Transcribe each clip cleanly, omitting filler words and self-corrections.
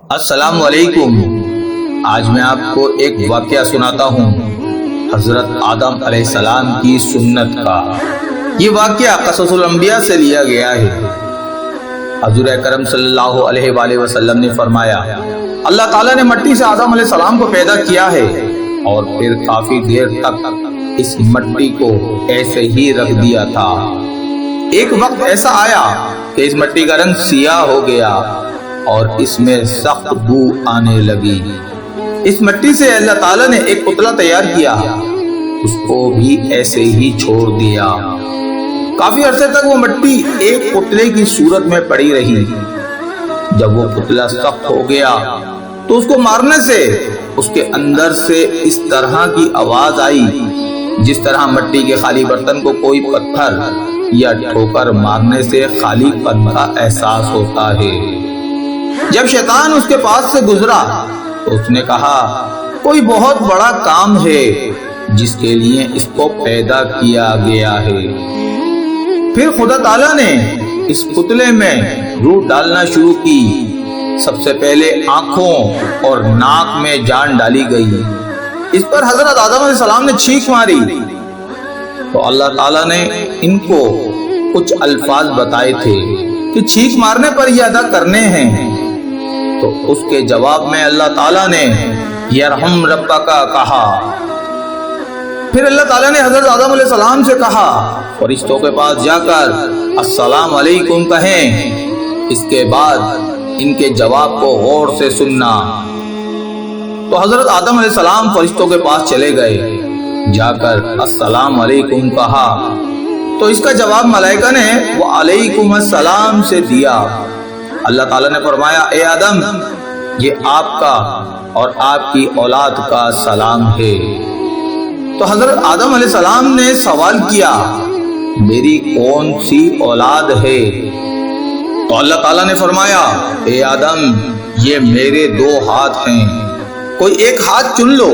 السلام علیکم۔ آج میں آپ کو ایک واقعہ سناتا ہوں حضرت آدم علیہ السلام کی سنت کا۔ یہ واقعہ قصص الانبیاء سے لیا گیا ہے۔ حضور اکرم صلی اللہ علیہ وآلہ وسلم نے فرمایا، اللہ تعالیٰ نے مٹی سے آدم علیہ السلام کو پیدا کیا ہے اور پھر کافی دیر تک اس مٹی کو ایسے ہی رکھ دیا تھا۔ ایک وقت ایسا آیا کہ اس مٹی کا رنگ سیاہ ہو گیا اور اس میں سخت بو آنے لگی۔ اس مٹی سے اللہ تعالیٰ نے ایک پتلا تیار کیا، اس کو بھی ایسے ہی چھوڑ دیا۔ کافی عرصے تک وہ مٹی ایک پتلے کی صورت میں پڑی رہی۔ جب وہ پتلا سخت ہو گیا تو اس کو مارنے سے اس کے اندر سے اس طرح کی آواز آئی جس طرح مٹی کے خالی برتن کو کوئی پتھر یا ٹھوکر مارنے سے خالی پن کا احساس ہوتا ہے۔ جب شیطان اس کے پاس سے گزرا تو اس نے کہا، کوئی بہت بڑا کام ہے جس کے لیے اس کو پیدا کیا گیا ہے۔ پھر خدا تعالیٰ نے اس پتلے میں روح ڈالنا شروع کی۔ سب سے پہلے آنکھوں اور ناک میں جان ڈالی گئی۔ اس پر حضرت آدم علیہ السلام نے چھینک ماری تو اللہ تعالیٰ نے ان کو کچھ الفاظ بتائے تھے کہ چھینک مارنے پر یہ ادا کرنے ہیں۔ تو اس کے جواب میں اللہ تعالیٰ نے یرحم ربک کہا۔ پھر اللہ تعالیٰ نے حضرت آدم علیہ السلام سے کہا، فرشتوں کے پاس جا کر السلام علیکم کہیں، اس کے بعد ان کے جواب کو غور سے سننا۔ تو حضرت آدم علیہ السلام فرشتوں کے پاس چلے گئے، جا کر السلام علیکم کہا تو اس کا جواب ملائکہ نے وعلیکم السلام سے دیا۔ اللہ تعالیٰ نے فرمایا، اے آدم، یہ آپ کا اور آپ کی اولاد کا سلام ہے۔ تو حضرت آدم علیہ السلام نے سوال کیا، میری کون سی اولاد ہے؟ تو اللہ تعالیٰ نے فرمایا، اے آدم، یہ میرے 2 ہاتھ ہیں، کوئی ایک ہاتھ چن لو۔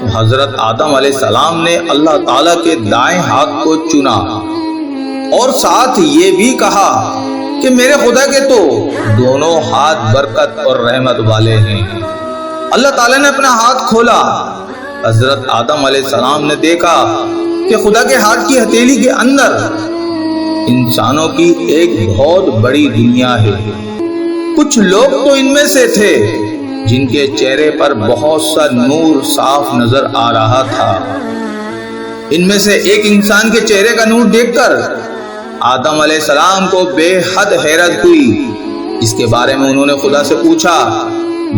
تو حضرت آدم علیہ السلام نے اللہ تعالیٰ کے دائیں ہاتھ کو چنا اور ساتھ یہ بھی کہا کہ میرے خدا کے تو دونوں ہاتھ برکت اور رحمت والے ہیں۔ اللہ تعالیٰ نے اپنا ہاتھ کھولا۔ حضرت آدم علیہ السلام نے دیکھا کہ خدا کے ہاتھ کی ہتھیلی کے اندر انسانوں کی ایک بہت بڑی دنیا ہے۔ کچھ لوگ تو ان میں سے تھے جن کے چہرے پر بہت سا نور صاف نظر آ رہا تھا۔ ان میں سے ایک انسان کے چہرے کا نور دیکھ کر آدم علیہ السلام کو بے حد حیرت ہوئی، جس کے بارے میں انہوں نے خدا سے پوچھا،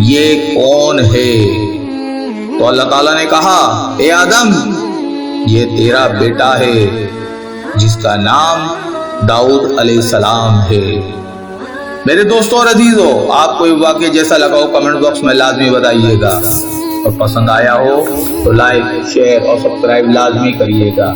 یہ کون ہے؟ تو اللہ تعالیٰ نے کہا، اے آدم، یہ تیرا بیٹا ہے جس کا نام داؤد علیہ السلام ہے۔ میرے دوستوں اور عزیزوں، آپ کو یہ واقعہ جیسا لگا ہو کمنٹ باکس میں لازمی بتائیے گا، اور پسند آیا ہو تو لائک، شیئر اور سبسکرائب لازمی کریے گا۔